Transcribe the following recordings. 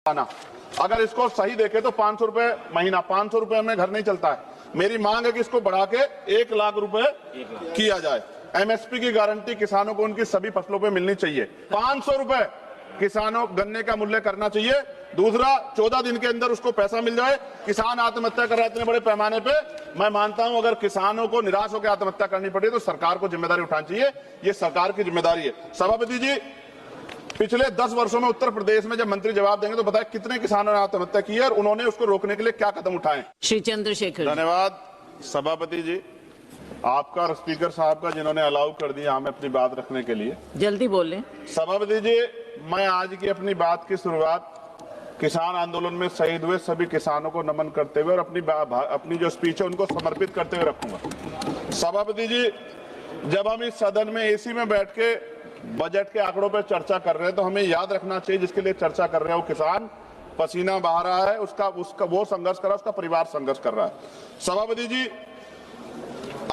आना। अगर इसको सही देखे तो 500 रुपए महीना, 500 रुपए में घर नहीं चलता है। मेरी मांग है कि इसको बढ़ा के 1 लाख रुपए किया जाए। एमएसपी की गारंटी किसानों को उनकी सभी फसलों पे मिलनी चाहिए। 500 रुपए किसानों गन्ने का मूल्य करना चाहिए। दूसरा, 14 दिन के अंदर उसको पैसा मिल जाए। किसान आत्महत्या कर रहा है इतने बड़े पैमाने पे। मैं मानता हूं अगर किसानों को निराश होकर आत्महत्या करनी पड़े तो सरकार को जिम्मेदारी उठानी चाहिए। ये सरकार की जिम्मेदारी है। सभापति जी, पिछले 10 वर्षों में उत्तर प्रदेश में जब मंत्री जवाब देंगे तो बताएं कितने किसानों ने आत्महत्या की है और उन्होंने उसको रोकने के लिए क्या कदम उठाए। श्री चंद्रशेखर। धन्यवाद सभापति जी, आपका और स्पीकर साहब का जिन्होंने अलाउ कर दिया हमें अपनी बात रखने के लिए। जल्दी बोलें। सभापति जी, मैं आज की अपनी बात की शुरुआत किसान आंदोलन में शहीद हुए सभी किसानों को नमन करते हुए और अपनी जो स्पीच है उनको समर्पित करते हुए रखूंगा। सभापति जी, जब हम इस सदन में एसी में बैठ के बजट के आंकड़ों पर चर्चा कर रहे हैं तो हमें याद रखना चाहिए जिसके लिए चर्चा कर रहे हैं वो किसान पसीना बहा रहा है, उसका वो संघर्ष कर रहा है, उसका परिवार संघर्ष कर रहा है। सभापति जी,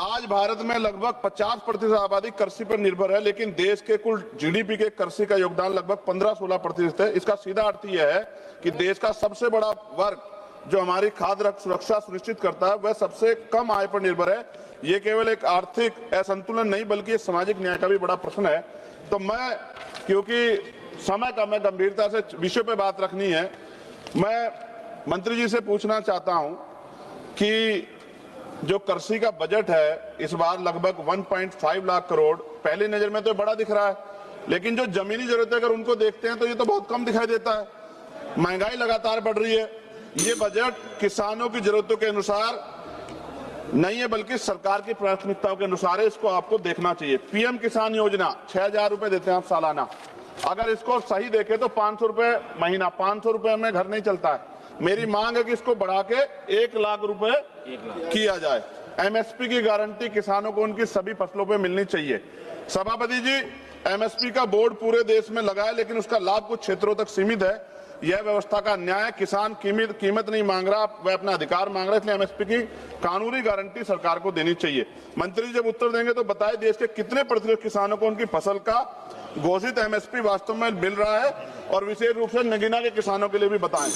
आज भारत में लगभग 50% आबादी कृषि पर निर्भर है, लेकिन देश के कुल जीडीपी के कृषि का योगदान लगभग 15-16% है। इसका सीधा अर्थ यह है कि देश का सबसे बड़ा वर्ग जो हमारी खाद्य सुरक्षा सुनिश्चित करता है वह सबसे कम आय पर निर्भर है। ये केवल एक आर्थिक असंतुलन नहीं बल्कि एक सामाजिक न्याय का भी बड़ा प्रश्न है। तो मैं, क्योंकि समय का मैं गंभीरता से विषय पे बात रखनी है, मैं मंत्री जी से पूछना चाहता हूं कि जो कृषि का बजट है इस बार लगभग 1.5 लाख करोड़, पहली नजर में तो बड़ा दिख रहा है, लेकिन जो जमीनी जरूरतें अगर उनको देखते हैं तो ये तो बहुत कम दिखाई देता है। महंगाई लगातार बढ़ रही है। ये बजट किसानों की जरूरतों के अनुसार नहीं है बल्कि सरकार की प्राथमिकताओं के अनुसार है। इसको आपको देखना चाहिए। पीएम किसान योजना 6,000 रुपए देते हैं आप सालाना। अगर इसको सही देखे तो 500 रुपए महीना, 500 रुपए में घर नहीं चलता है। मेरी मांग है कि इसको बढ़ा के 1 लाख रुपए किया जाए। एमएसपी की गारंटी किसानों को उनकी सभी फसलों पे मिलनी चाहिए। सभापति जी, एमएसपी का बोर्ड पूरे देश में लगा है लेकिन उसका लाभ कुछ क्षेत्रों तक सीमित है। यह व्यवस्था का अन्याय है। किसान कीमत नहीं मांग रहा, वह अपना अधिकार मांग रहा है, इसलिए एमएसपी की कानूनी गारंटी सरकार को देनी चाहिए। मंत्री जब उत्तर देंगे तो बताएं देश के कितने प्रतिशत किसानों को उनकी फसल का घोषित एमएसपी वास्तव में मिल रहा है और विशेष रूप से नगीना के किसानों के लिए भी बताएं।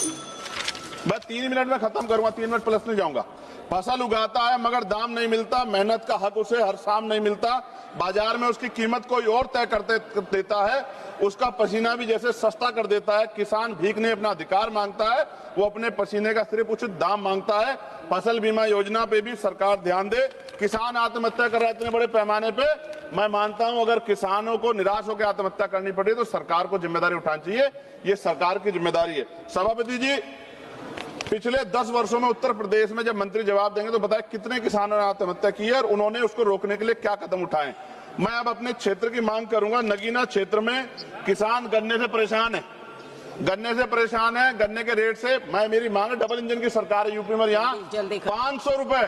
मैं 3 मिनट में खत्म करूंगा, 3 मिनट प्लस नहीं जाऊंगा। फसल उगाता है मगर दाम नहीं मिलता, मेहनत का हक उसे हर शाम नहीं मिलता, बाजार में उसकी कीमत कोई और तय करते देता है, उसका पसीना भी जैसे सस्ता कर देता है। किसान भीख नहीं अपना अधिकार मांगता है, वो अपने पसीने का सिर्फ उचित दाम मांगता है। फसल बीमा योजना पे भी सरकार ध्यान दे। किसान आत्महत्या कर रहा है इतने बड़े पैमाने पे। मैं मानता हूं अगर किसानों को निराश होकर आत्महत्या करनी पड़े तो सरकार को जिम्मेदारी उठानी चाहिए। ये सरकार की जिम्मेदारी है। सभापति जी, पिछले 10 वर्षों में उत्तर प्रदेश में जब मंत्री जवाब देंगे तो बताएं कितने किसानों ने आत्महत्या की है और उन्होंने उसको रोकने के लिए क्या कदम उठाए। मैं अब अपने क्षेत्र की मांग करूंगा। नगीना क्षेत्र में किसान गन्ने से परेशान है, गन्ने के रेट से। मेरी मांग है, डबल इंजन की सरकार है यूपी में, यहाँ 500 रुपए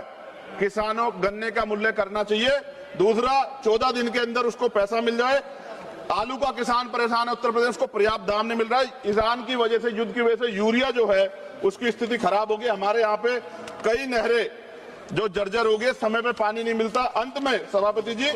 किसानों गन्ने का मूल्य करना चाहिए। दूसरा, 14 दिन के अंदर उसको पैसा मिल जाए। आलू का किसान परेशान है उत्तर प्रदेश को, पर्याप्त दाम नहीं मिल रहा है। ईरान की वजह से, युद्ध की वजह से यूरिया जो है उसकी स्थिति खराब होगी। हमारे यहाँ पे कई नहरें जो जर्जर हो गई, समय पे पानी नहीं मिलता। अंत में सभापति जी,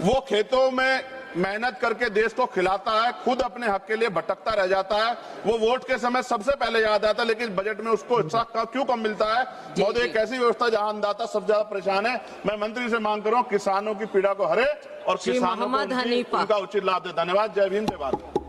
वो खेतों में मेहनत करके देश को खिलाता है, खुद अपने हक के लिए भटकता रह जाता है। वो वोट के समय सबसे पहले याद आता है लेकिन बजट में उसको हिस्सा क्यों कम मिलता है। महोदय, एक ऐसी व्यवस्था जहां अन्नदाता सबसे ज्यादा परेशान है। मैं मंत्री से मांग कर रहा हूं किसानों की पीड़ा को हरे और किसानों को उनका उचित लाभ दे। धन्यवाद। जय भीम, जय भारत।